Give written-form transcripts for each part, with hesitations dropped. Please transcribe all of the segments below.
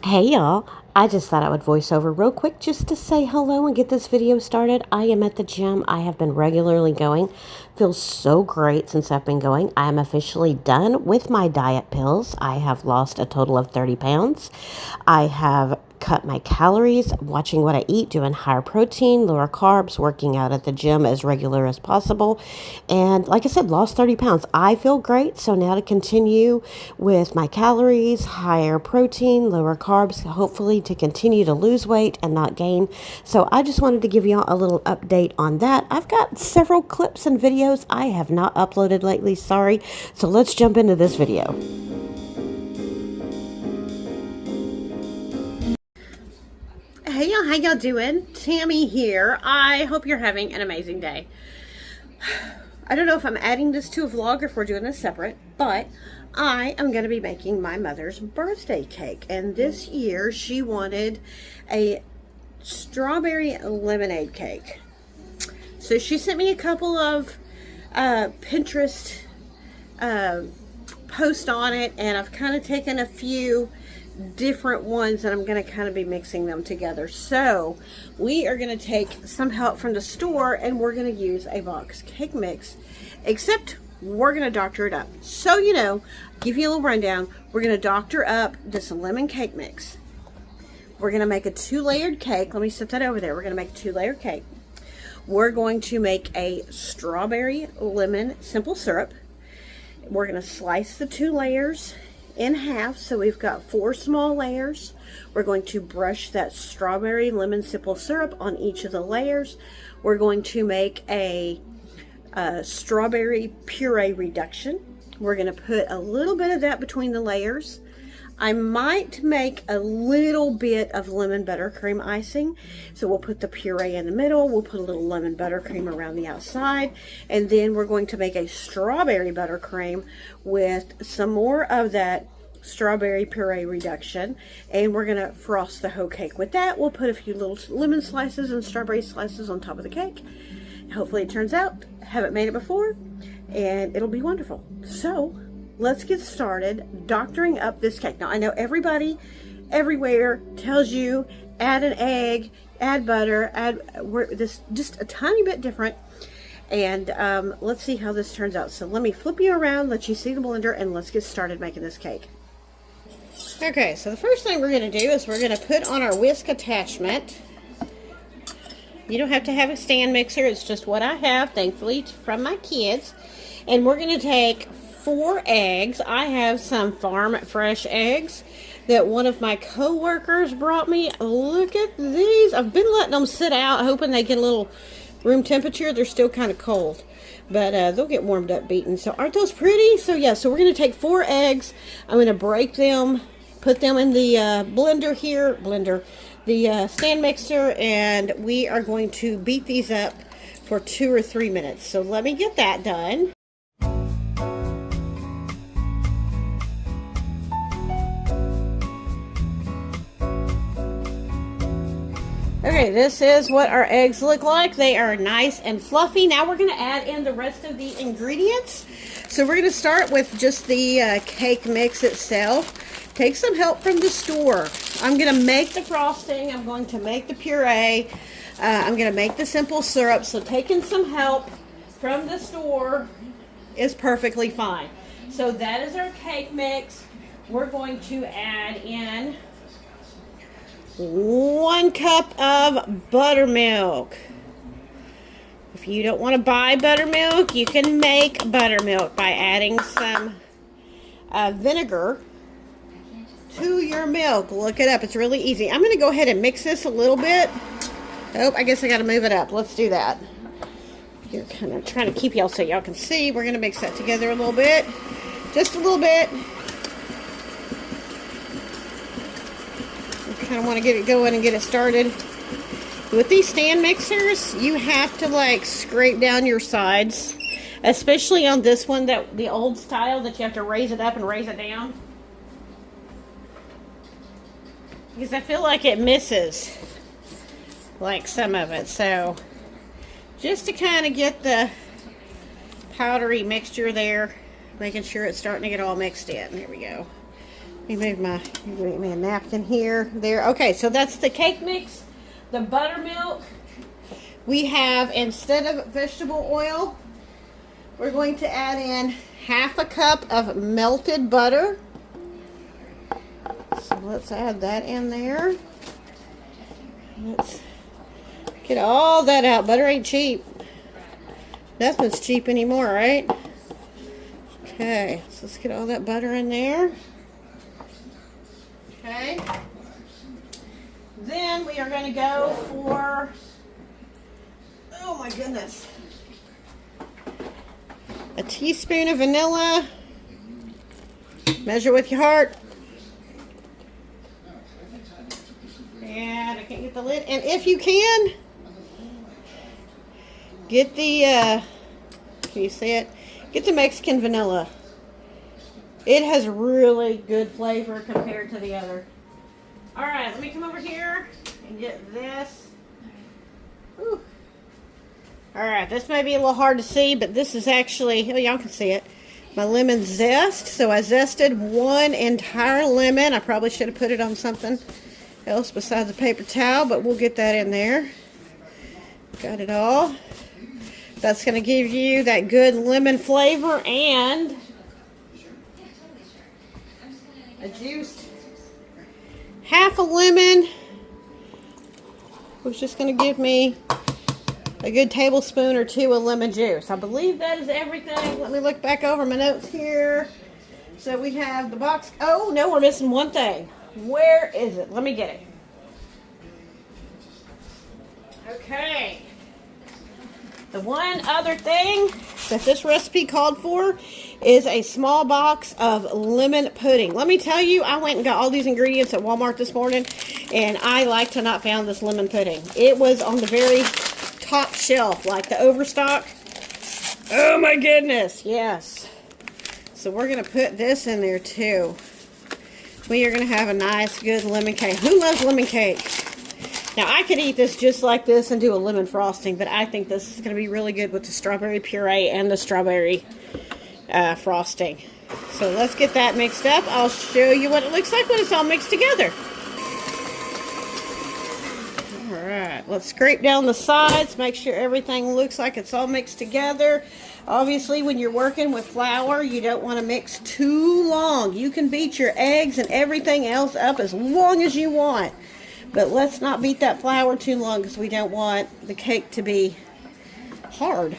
Hey y'all, I just thought I would voice over real quick just to say hello and get this video started. I am at the gym. I have been regularly going. Feels so great since I've been going. I am officially done with my diet pills. I have lost a total of 30 pounds. I have cut my calories, watching what I eat, doing higher protein, lower carbs, working out at the gym as regular as possible. And like I said, lost 30 pounds. I feel great. So now to continue with my calories, higher protein, lower carbs, hopefully to continue to lose weight and not gain. So I just wanted to give y'all a little update on that. I've got several clips and videos I have not uploaded lately. Sorry. So let's jump into this video. Hey y'all, how y'all doing? Tammy here. I hope you're having an amazing day. I don't know if I'm adding this to a vlog or if we're doing this separate, but I am going to be making my mother's birthday cake. And this year she wanted a strawberry lemonade cake. So she sent me a couple of Pinterest posts on it, and I've kind of taken a few different ones and I'm going to kind of be mixing them together. So we are going to take some help from the store and we're going to use a box cake mix, except we're going to doctor it up. So, give you a little rundown. We're going to doctor up this lemon cake mix. We're going to make a 2-layered cake. Let me set that over there. We're going to make a 2-layered cake. We're going to make a strawberry lemon simple syrup. We're going to slice the 2 layers in half, so we've got 4 small layers. We're going to brush that strawberry lemon simple syrup on each of the layers. We're going to make a strawberry puree reduction. We're going to put a little bit of that between the layers. I might make a little bit of lemon buttercream icing. So we'll put the puree in the middle. We'll put a little lemon buttercream around the outside. And then we're going to make a strawberry buttercream with some more of that strawberry puree reduction. And we're going to frost the whole cake with that. We'll put a few little lemon slices and strawberry slices on top of the cake. Hopefully it turns out. Haven't made it before. And it'll be wonderful. So let's get started doctoring up this cake. Now, I know everybody everywhere tells you add an egg, add butter, this just a tiny bit different. And let's see how this turns out. So let me flip you around, let you see the blender, and let's get started making this cake. Okay, so the first thing we're going to do is we're going to put on our whisk attachment. You don't have to have a stand mixer. It's just what I have, thankfully, from my kids. And we're going to take 4 eggs. I have some farm fresh eggs that one of my co-workers brought me. Look at these. I've been letting them sit out, hoping they get a little room temperature. They're still kind of cold, but they'll get warmed up beaten. So aren't those pretty? So yeah, so we're going to take 4 eggs. I'm going to break them, put them in the the stand mixer, and we are going to beat these up for 2 or 3 minutes. So let me get that done. Okay, this is what our eggs look like. They are nice and fluffy. Now we're going to add in the rest of the ingredients. So we're going to start with just the cake mix itself. Take some help from the store. I'm going to make the frosting. I'm going to make the puree. I'm going to make the simple syrup. So taking some help from the store is perfectly fine. So that is our cake mix. We're going to add in 1 cup of buttermilk. If you don't want to buy buttermilk, you can make buttermilk by adding some vinegar to your milk. Look it up. It's really easy. I'm going to go ahead and mix this a little bit. Oh, I guess I got to move it up. Let's do that. You're kind of trying to keep y'all so y'all can see. We're going to mix that together a little bit. Just a little bit. Kind of want to get it going and get it started. With these stand mixers, you have to like scrape down your sides, especially on this one, that the old style that you have to raise it up and raise it down, because I feel like it misses like some of it. So just to kind of get the powdery mixture there, making sure it's starting to get all mixed in. Here we go. move me a napkin here, there. Okay, so that's the cake mix, the buttermilk. We have, instead of vegetable oil, we're going to add in half a cup of melted butter. So let's add that in there. Let's get all that out. Butter ain't cheap. Nothing's cheap anymore, right? Okay, so let's get all that butter in there. Okay. Then we are going to go for, oh my goodness, a teaspoon of vanilla. Measure with your heart. And I can't get the lid. And if you can, get the, can you see it? Get the Mexican vanilla. It has really good flavor compared to the other. All right, let me come over here and get this. Whew. All right, this may be a little hard to see, but this is actually, oh, y'all can see it, my lemon zest. So I zested one entire lemon. I probably should have put it on something else besides a paper towel, but we'll get that in there. Got it all. That's going to give you that good lemon flavor, and a juiced half a lemon was just going to give me a good tablespoon or two of lemon juice. I believe that is everything. Let me look back over my notes here. So we have the box. Oh, no, we're missing one thing. Where is it? Let me get it. Okay. The one other thing that this recipe called for is a small box of lemon pudding. Let me tell you, I went and got all these ingredients at Walmart this morning, and I like to not found this lemon pudding. It was on the very top shelf, like the overstock. Oh my goodness, yes. So we're going to put this in there too. We are going to have a nice, good lemon cake. Who loves lemon cake? Now, I could eat this just like this and do a lemon frosting, but I think this is going to be really good with the strawberry puree and the strawberry frosting. So let's get that mixed up. I'll show you what it looks like when it's all mixed together. All right, let's scrape down the sides, make sure everything looks like it's all mixed together. Obviously, when you're working with flour, you don't want to mix too long. You can beat your eggs and everything else up as long as you want. But let's not beat that flour too long because we don't want the cake to be hard.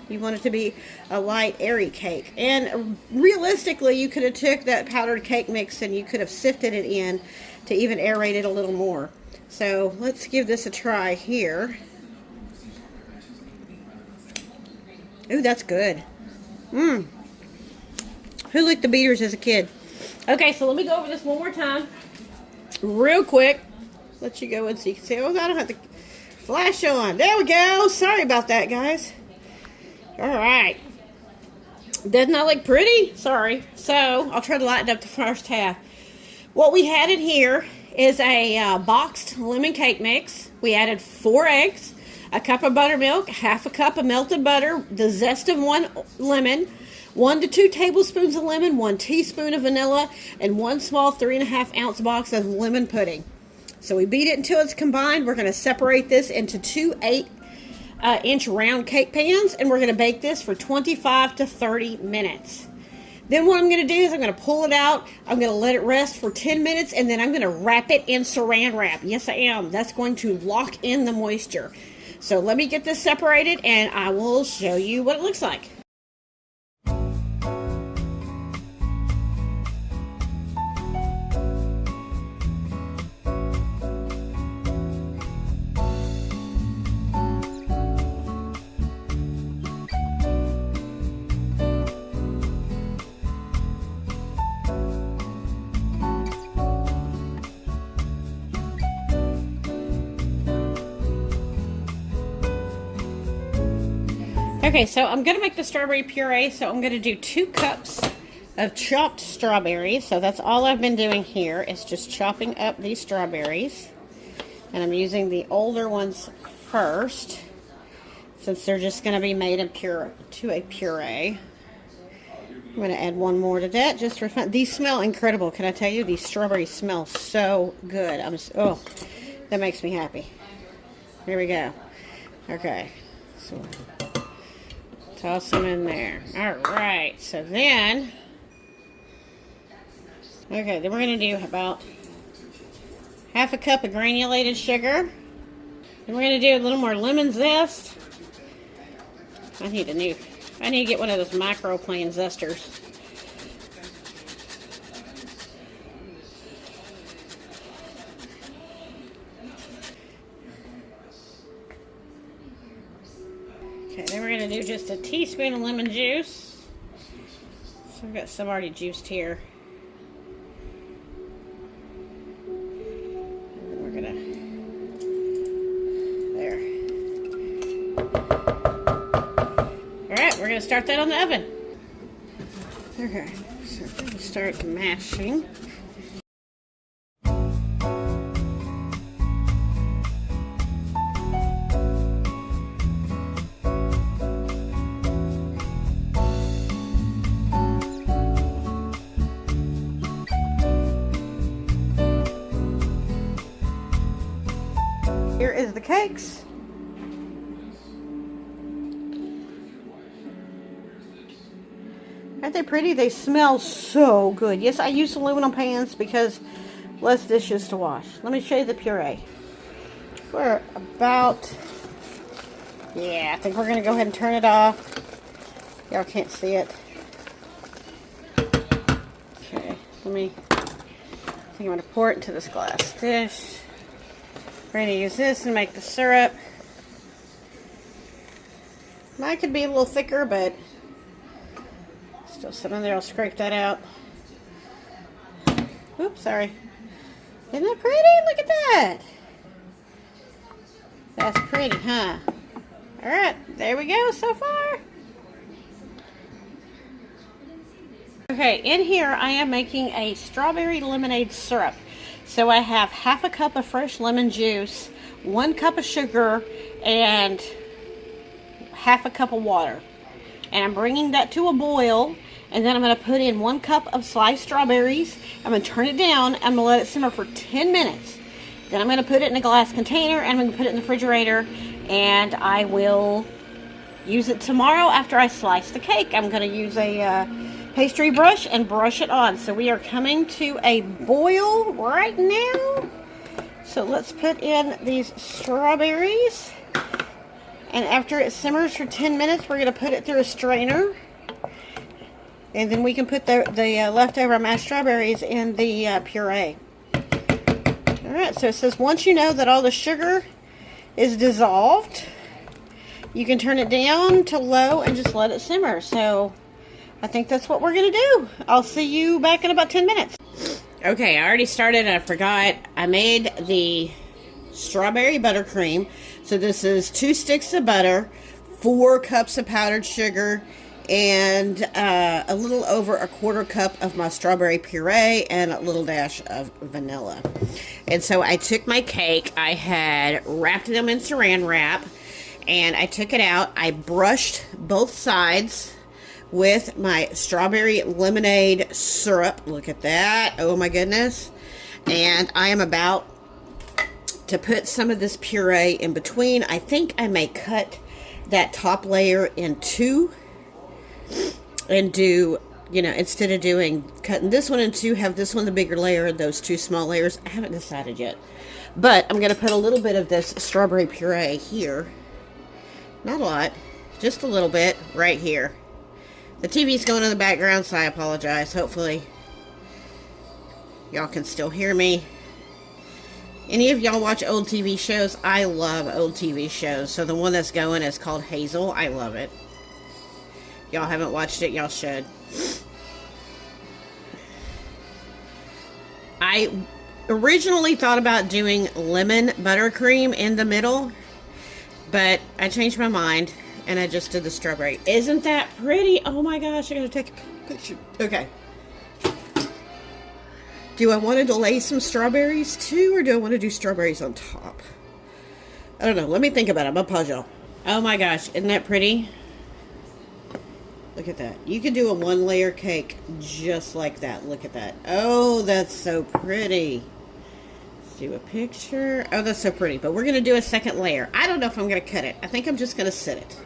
You want it to be a light, airy cake. And realistically, you could have took that powdered cake mix and you could have sifted it in to even aerate it a little more. So let's give this a try here. Ooh, that's good. Who licked the beaters as a kid? Okay, so let me go over this one more time. Real quick. Let you go and see. Oh, I don't have the flash on. There we go. Sorry about that, guys. All right. Doesn't that look pretty? Sorry. So, I'll try to lighten up the first half. What we had in here is a boxed lemon cake mix. We added 4 eggs, a cup of buttermilk, half a cup of melted butter, the zest of 1 lemon, 1 to 2 tablespoons of lemon, 1 teaspoon of vanilla, and 1 small 3.5 ounce box of lemon pudding. So we beat it until it's combined. We're going to separate this into 2 8-inch round cake pans, and we're going to bake this for 25 to 30 minutes. Then what I'm going to do is I'm going to pull it out. I'm going to let it rest for 10 minutes, and then I'm going to wrap it in saran wrap. Yes, I am. That's going to lock in the moisture. So let me get this separated, and I will show you what it looks like. Okay, so I'm going to make the strawberry puree, so I'm going to do 2 cups of chopped strawberries. So that's all I've been doing here is just chopping up these strawberries. And I'm using the older ones first, since they're just going to be made into a puree. I'm going to add one more to that just for fun. These smell incredible. Can I tell you? These strawberries smell so good. Oh, that makes me happy. Here we go. Okay. So, toss them in there. Alright. So then, okay, then we're going to do about half a cup of granulated sugar. Then we're going to do a little more lemon zest. I need to get one of those microplane zesters. Okay, then we're going to do just a teaspoon of lemon juice. So I've got some already juiced here. And then we're going to, there. Alright, we're going to start that on the oven. Okay, so we're going to start mashing. Here is the cakes. Aren't they pretty? They smell so good. Yes, I use aluminum pans because less dishes to wash. Let me show you the puree. We're about, yeah, I think we're going to go ahead and turn it off. Y'all can't see it. Okay, I think I'm going to pour it into this glass dish. We're going to use this and make the syrup. Mine could be a little thicker, but still sitting there. I'll scrape that out. Oops, sorry. Isn't that pretty? Look at that. That's pretty, huh? Alright, there we go so far. Okay, in here I am making a strawberry lemonade syrup. So I have half a cup of fresh lemon juice, 1 cup of sugar, and half a cup of water. And I'm bringing that to a boil, and then I'm going to put in 1 cup of sliced strawberries. I'm going to turn it down. I'm going to let it simmer for 10 minutes. Then I'm going to put it in a glass container, and I'm going to put it in the refrigerator, and I will use it tomorrow after I slice the cake. I'm going to use a pastry brush and brush it on. So we are coming to a boil right now. So let's put in these strawberries. And after it simmers for 10 minutes, we're going to put it through a strainer. And then we can put the leftover mashed strawberries in the puree. Alright, so it says once you know that all the sugar is dissolved, you can turn it down to low and just let it simmer. So I think that's what we're going to do. I'll see you back in about 10 minutes. Okay, I already started and I forgot. I made the strawberry buttercream. So this is 2 sticks of butter, 4 cups of powdered sugar, and a little over a 1/4 cup of my strawberry puree, and a little dash of vanilla. And so I took my cake. I had wrapped them in saran wrap, and I took it out. I brushed both sides with my strawberry lemonade syrup. Look at that. Oh my goodness. And I am about to put some of this puree in between. I think I may cut that top layer in 2 and do, you know, instead of cutting this one in 2, have this one the bigger layer and those 2 small layers. I haven't decided yet. But I'm going to put a little bit of this strawberry puree here. Not a lot. Just a little bit right here. The TV's going in the background, so I apologize. Hopefully y'all can still hear me. Any of y'all watch old TV shows? I love old TV shows. So the one that's going is called Hazel. I love it. Y'all haven't watched it, y'all should. I originally thought about doing lemon buttercream in the middle, but I changed my mind and I just did the strawberry. Isn't that pretty? Oh my gosh, I gotta take a picture. Okay. Do I want to lay some strawberries too, or do I want to do strawberries on top? I don't know. Let me think about it. I'm gonna pause y'all. Oh my gosh, isn't that pretty? Look at that. You can do a one-layer cake just like that. Look at that. Oh, that's so pretty. Let's do a picture. Oh, that's so pretty. But we're going to do a second layer. I don't know if I'm going to cut it. I think I'm just going to sit it.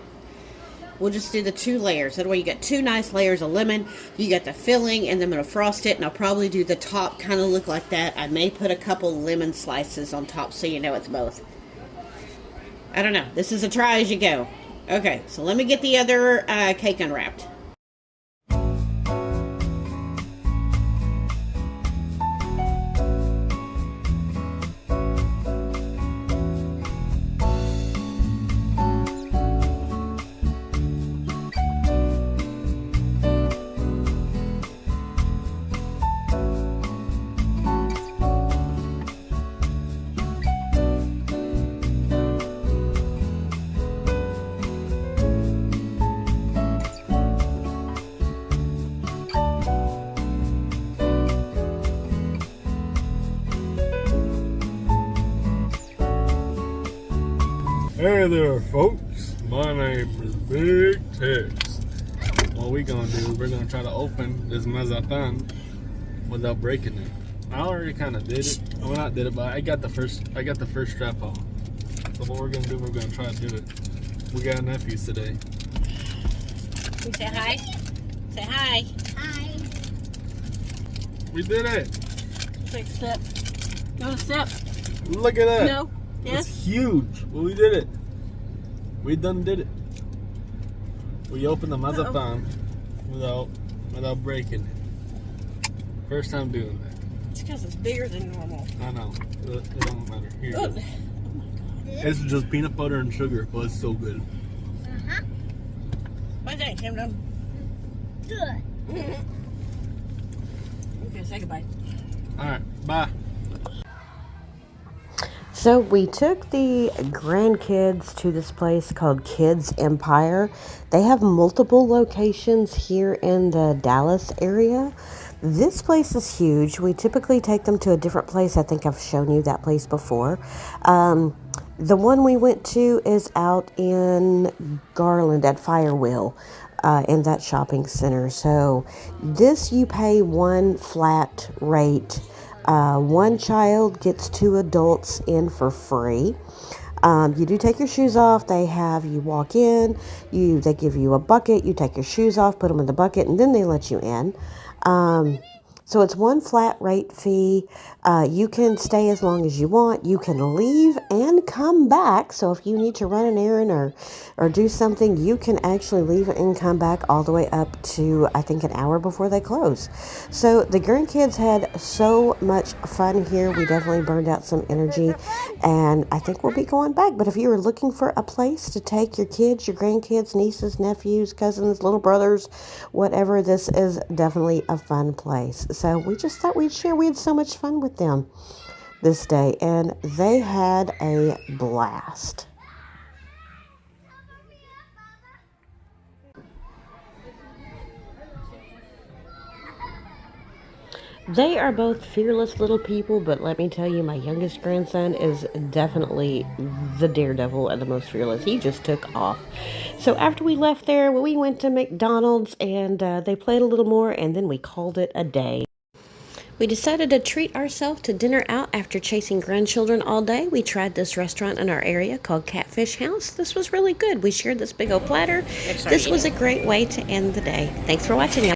We'll just do the 2 layers. That way you get 2 nice layers of lemon. You got the filling, and then I'm going to frost it, and I'll probably do the top kind of look like that. I may put a couple lemon slices on top so you know it's both. I don't know. This is a try as you go. Okay, so let me get the other cake unwrapped. Hey there, folks. My name is Big Tex. What we gonna do, we're gonna try to open this mazapán without breaking it. I already kind of did it. Well, not did it, but I got the first strap on. So what we're gonna do, we're gonna try to do it. We got nephews today. You say hi. Say hi. Hi. We did it. Take a step. Go a step. Look at that. No. Yes. It's huge. Well, we did it. We done did it. We opened the mazapán without breaking it. First time doing that. It's because it's bigger than normal. I know. It don't matter. Here you Oh. go. Oh my God. It's just peanut butter and sugar, but it's so good. What's that, Tim? Good. Okay, say goodbye. All right. Bye. So we took the grandkids to this place called Kids Empire. They have multiple locations here in the Dallas area. This place is huge. We typically take them to a different place. I think I've shown you that place before. The one we went to is out in Garland at Firewheel in that shopping center. So this you pay one flat rate. One child gets 2 adults in for free. You do take your shoes off. You walk in, they give you a bucket, you take your shoes off, put them in the bucket, and then they let you in. So it's one flat rate fee. You can stay as long as you want. You can leave and come back. So if you need to run an errand or do something, you can actually leave and come back all the way up to, I think, an hour before they close. So the grandkids had so much fun here. We definitely burned out some energy, and I think we'll be going back. But if you were looking for a place to take your kids, your grandkids, nieces, nephews, cousins, little brothers, whatever, this is definitely a fun place. So we just thought we'd share. We had so much fun with them this day, and they had a blast. They are both fearless little people, but let me tell you, my youngest grandson is definitely the daredevil and the most fearless. He just took off. So after we left there, we went to McDonald's, and they played a little more, and then we called it a day. We decided to treat ourselves to dinner out after chasing grandchildren all day. We tried this restaurant in our area called Catfish House. This was really good. We shared this big old platter. This was a great way to end the day. Thanks for watching.